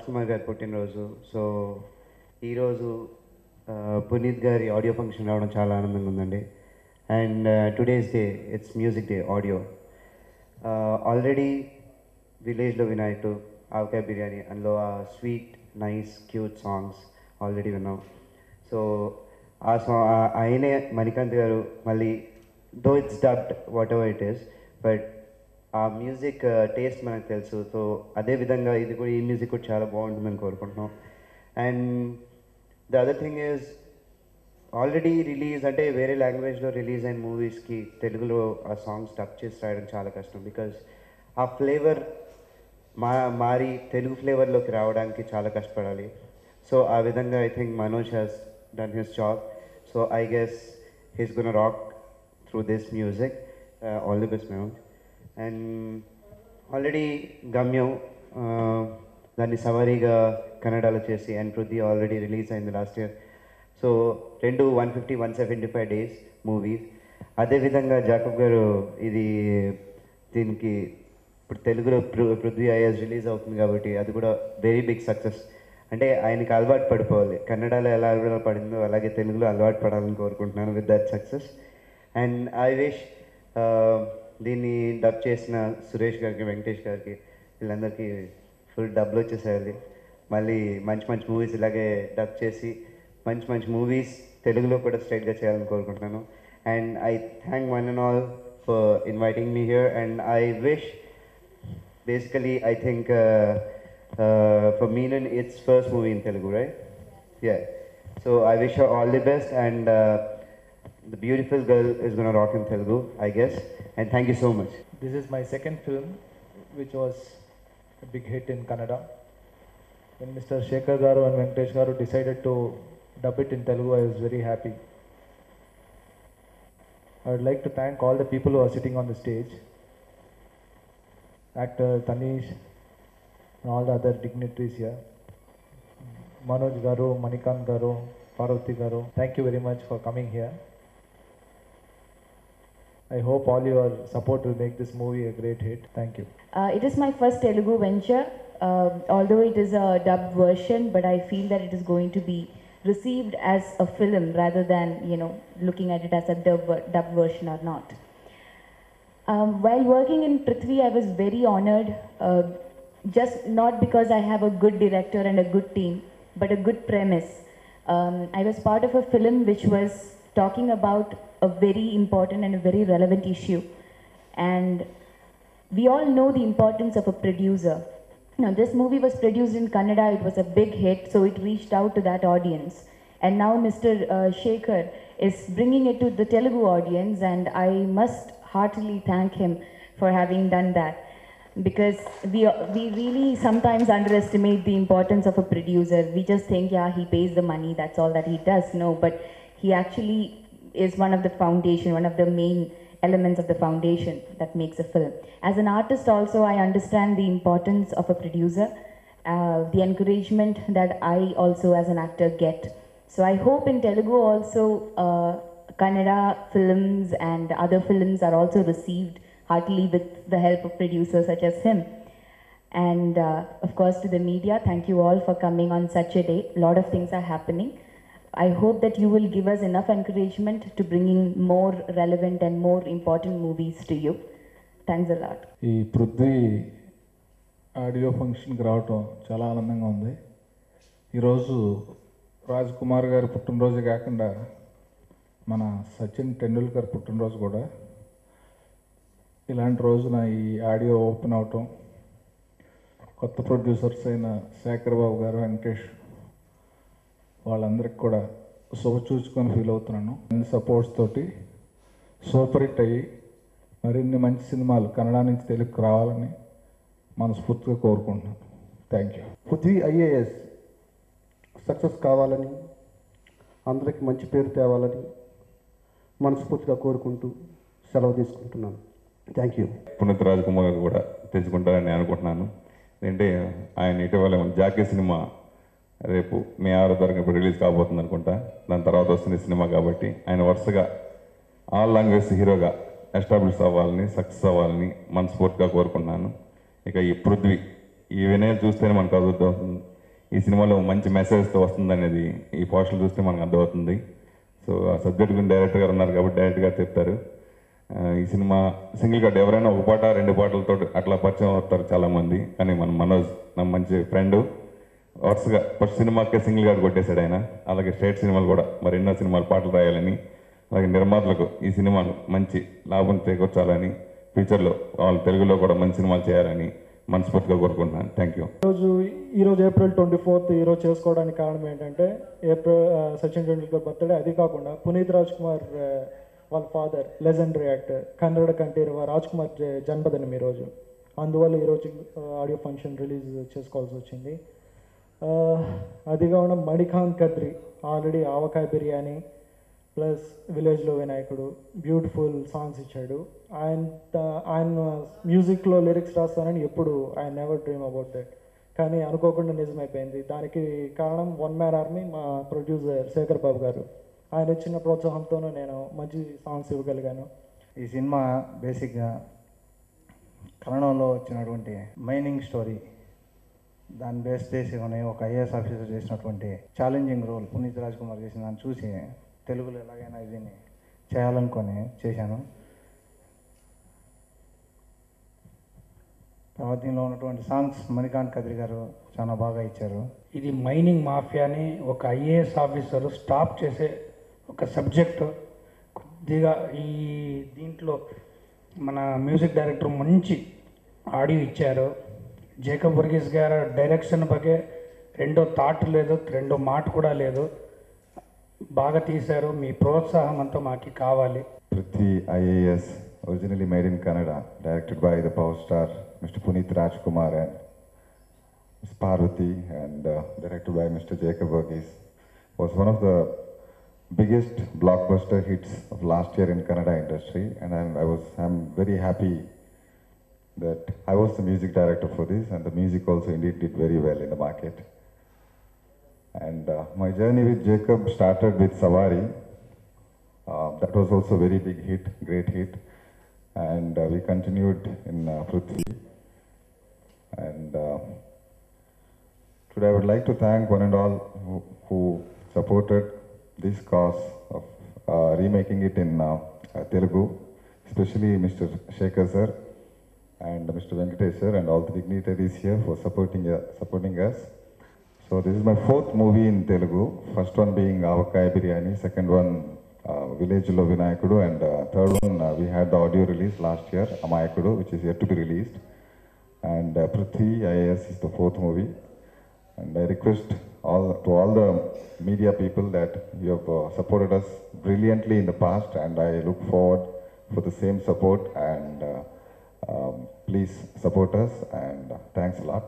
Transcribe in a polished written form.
కుమార్ గారి పుట్టినరోజు. సో ఈరోజు పునీత్ గారి ఆడియో ఫంక్షన్ రావడం చాలా ఆనందంగా ఉందండి. And today's day it's music day audio. Already విలేజ్లో వినాయకు ఆవకాయ బిర్యానీ అందులో ఆ sweet nice cute songs already విన్నాం. సో ఆ ఆయనే మణికాంత్ గారు మళ్ళీ though it's dubbed what ever it is, but ఆ మ్యూజిక్ టేస్ట్ మనకు తెలుసు. సో అదేవిధంగా ఇది కూడా ఈ మ్యూజిక్ కూడా చాలా బాగుంటుందని కోరుకుంటున్నాం. And the other thing is already release అంటే వేరే లాంగ్వేజ్లో రిలీజ్ అయిన మూవీస్కి తెలుగులో ఆ సాంగ్స్ డబ్ చేసి రాయడం చాలా కష్టం. బికాజ్ ఆ ఫ్లేవర్ మారి తెలుగు ఫ్లేవర్లోకి రావడానికి చాలా కష్టపడాలి. సో ఆ విధంగా I think Manoj has done his job. So I guess he's gonna rock through this music. All the best Manoj. And already గమ్యం దాన్ని సవారీగా కన్నడలో చేసి అండ్ పృథ్వీ ఆల్రెడీ రిలీజ్ అయింది లాస్ట్ ఇయర్. సో రెండు 150, 175 డేస్ మూవీస్. అదేవిధంగా జాకబ్ గారు ఇది దీనికి ఇప్పుడు తెలుగులో పృథ్వీ ఐఎస్ రిలీజ్ అవుతుంది కాబట్టి అది కూడా వెరీ బిగ్ సక్సెస్. అంటే ఆయనకి అలవాటు పడిపోవాలి, కన్నడలో ఎలా అలవాటు పడిందో అలాగే తెలుగులో అలవాటు పడాలని కోరుకుంటున్నాను with that success. And I wish దీన్ని డబ్ చేసిన సురేష్ గారికి, వెంకటేష్ గారికి, వీళ్ళందరికీ ఫుల్ డబ్లు వచ్చేసేయాలి. మళ్ళీ మంచి మంచి మూవీస్ ఇలాగే డబ్ చేసి మంచి మంచి మూవీస్ తెలుగులో కూడా స్ట్రైట్గా చేయాలని కోరుకుంటున్నాను. And I thank one and all for inviting me here. And I wish basically I think for Meenan it's first movie in Telugu, right? Yeah. So I wish her all the best, and the beautiful girl is going to rock in Telugu, I guess. And thank you so much. This is my second film which was a big hit in Kannada. When Mr. Shekhar Garu and Venkatesh Garu decided to dub it in Telugu, I was very happy. I would like to thank all the people who are sitting on the stage. Actor Tanish and all the other dignitaries here. Manoj Garu, Manikant Garu, Parvati Garu, thank you very much for coming here. I hope all your support will make this movie a great hit. Thank you. It is my first Telugu venture, although it is a dubbed version, but I feel that it is going to be received as a film rather than, looking at it as a dubbed version or not. While working in Prithvi, I was very honored, just not because I have a good director and a good team, but a good premise. I was part of a film which was talking about a very important and a very relevant issue. And we all know the importance of a producer. Now, this movie was produced in Kannada, it was a big hit, so it reached out to that audience. And now Mr. Shekhar is bringing it to the Telugu audience, and I must heartily thank him for having done that, because we really sometimes underestimate the importance of a producer. We just think, yeah, he pays the money, that's all that he does. No, but he actually is one of the foundation, one of the main elements of the foundation that makes a film. As an artist also, I understand the importance of a producer, the encouragement that I also as an actor get. So I hope in Telugu also Kannada films and other films are also received heartily with the help of producers such as him. And of course to the media, thank you all for coming on such a day. A lot of things are happening. I hope that you will give us enough encouragement to bringing more relevant and more important movies to you. Thanks a lot. ఈ Prithvi audio ఫంక్షన్కి రావటం చాలా ఆనందంగా ఉంది. ఈరోజు రాజ్ కుమార్ గారి పుట్టినరోజు కాకుండా మన సచిన్ టెండూల్కర్ పుట్టినరోజు కూడా. ఇలాంటి రోజున ఈ ఆడియో ఓపెన్ అవటం, కొత్త ప్రొడ్యూసర్స్ అయిన శేఖర్ బాబు గారు, వెంకటేష్ వాళ్ళందరికీ కూడా శుభసూచకని ఫీల్ అవుతున్నాను. అన్ని సపోర్ట్స్ తోటి సూపర్ హిట్ అయ్యి మరిన్ని మంచి సినిమాలు కన్నడ నుంచి తెలుగుకు రావాలని మనస్ఫూర్తిగా కోరుకుంటున్నాను. Thank you. Prithvi IAS success కావాలని, అందరికీ మంచి పేరు తేవాలని మనస్ఫూర్తిగా కోరుకుంటూ సెలవు తీసుకుంటున్నాను. Thank you. పునీత్ రాజ్ కుమార్ గారు కూడా తెచ్చుకుంటారని నేను అనుకుంటున్నాను. ఏంటంటే ఆయన ఇటీవల జాకీ సినిమా రేపు మే 6వ తారీఖు ఇప్పుడు రిలీజ్ కాబోతుంది అనుకుంటా. దాని తర్వాత వస్తున్న సినిమా కాబట్టి ఆయన వరుసగా ఆల్ లాంగ్వేజ్ హీరోగా ఎస్టాబ్లిష్ అవ్వాలని, సక్సెస్ అవ్వాలని మనస్ఫూర్తిగా కోరుకున్నాను. ఇక ఈ పృథ్వీ ఈ వినయాలు చూస్తేనే మనకు అర్థమవుతుంది ఈ సినిమాలో మంచి మెసేజ్తో వస్తుందనేది ఈ పోస్టర్లు చూస్తే మనకు అర్థమవుతుంది. సో ఆ సబ్జెక్ట్ గురించి డైరెక్టర్ గారు ఉన్నారు కాబట్టి డైరెక్టర్ గారు చెప్తారు. ఈ సినిమా సింగిల్ కట్ ఎవరైనా ఒక పాట 2 పాటలతో అట్లా పరిచయం అవుతారు చాలామంది, కానీ మన మనోజ్ నా మంచి ఫ్రెండ్ వరుసగా ఫస్ట్ సినిమాకే సింగిల్ కట్ కొట్టేశాడు ఆయన. అలాగే స్టేట్ సినిమాలు కూడా మరి ఎన్నో సినిమాలు పాటలు రాయాలని, అలాగే నిర్మాతలకు ఈ సినిమాలు మంచి లాభం చేకూర్చాలని, ఫ్యూచర్లో వాళ్ళు తెలుగులో కూడా మంచి సినిమాలు చేయాలని మనస్ఫూర్తిగా కోరుకుంటున్నాను. Thank you. ఈరోజు ఏప్రిల్ 24 ఈరోజు చేసుకోవడానికి కారణం ఏంటంటే సచిన్ టెండూల్కర్ బర్త్డే. అది కాకుండా పునీత్ రాజ్ కుమార్ వాళ్ళ father legendary actor Kannada Kanteerava Raj Kumar జన్మదినం ఈరోజు. అందువల్ల ఈరోజు ఆడియో ఫంక్షన్ రిలీజ్ చేసుకోవాల్సి వచ్చింది. అది కాకుండా మణికాంత్ కద్రి ఆల్రెడీ ఆవకాయ బిర్యానీ ప్లస్ విలేజ్లో వినాయకుడు బ్యూటిఫుల్ సాంగ్స్ ఇచ్చాడు. ఆయన మ్యూజిక్లో లిరిక్స్ రాస్తానని ఎప్పుడు I never dream about that, కానీ అనుకోకుండా నిజమైపోయింది. దానికి కారణం వన్ మ్యాన్ ఆర్మీ మా ప్రొడ్యూసర్ శేఖర్ బాబు గారు. ఆయన ఇచ్చిన ప్రోత్సాహంతోనూ నేను మంచి సాంగ్స్ ఇవ్వగలిగాను. ఈ సినిమా బేసిక్గా కన్నడంలో వచ్చినటువంటి మైనింగ్ స్టోరీ దాన్ని బేస్ చేసి ఒక ఐఏఎస్ ఆఫీసర్ చేసినటువంటి ఛాలెంజింగ్ రోల్ పునీత్ రాజ్ కుమార్ చేసిన దాన్ని చూసి తెలుగులో ఎలాగైనా దీన్ని చేయాలనుకొని చేశాను. తర్వాత దీనిలో ఉన్నటువంటి సాంగ్స్ మణికాంత్ కద్రి గారు చాలా బాగా ఇచ్చారు. ఇది మైనింగ్ మాఫియాని ఒక ఐఏఎస్ ఆఫీసరు స్టాప్ చేసే ఒక సబ్జెక్టు. కొద్దిగా దీంట్లో మన మ్యూజిక్ డైరెక్టర్ మంచి ఆడియో ఇచ్చారు. జేకబ్ వర్గీస్ గారు డైరెక్షన్ ಬಗ್ಗೆ రెండో థాట్ లేదు, రెండో మాట కూడా లేదు. బాగా తీశారు. మీ ప్రోత్సాహం అంతా మాకు కావాలి. Prithvi IAS, originally made in Canada, directed by the power star Mr. Puneeth Rajkumar and Ms. Parvati, and directed by Mr. Jacob Verghese, was one of the biggest blockbuster hits of last year in Kannada industry, and I'm very happy that I was the music director for this, and the music also indeed did very well in the market. And my journey with Jacob started with Savari. That was also a very big hit, great hit, and we continued in Prithvi. And today I would like to thank one and all who supported this cause of remaking it in Telugu, especially Mr. Shekhar sir and Mr. Venkatesh sir and all the dignitaries here for supporting us. So this is my 4th movie in Telugu. First one being Avakaya Biryani, second one Village Lo Vinayakudu, and third one we had the audio release last year, Amayakudu, which is yet to be released. And Prithvi IAS is the 4th movie. And I request all the media people that you have supported us brilliantly in the past, and I look forward for the same support, and please support us, and thanks a lot.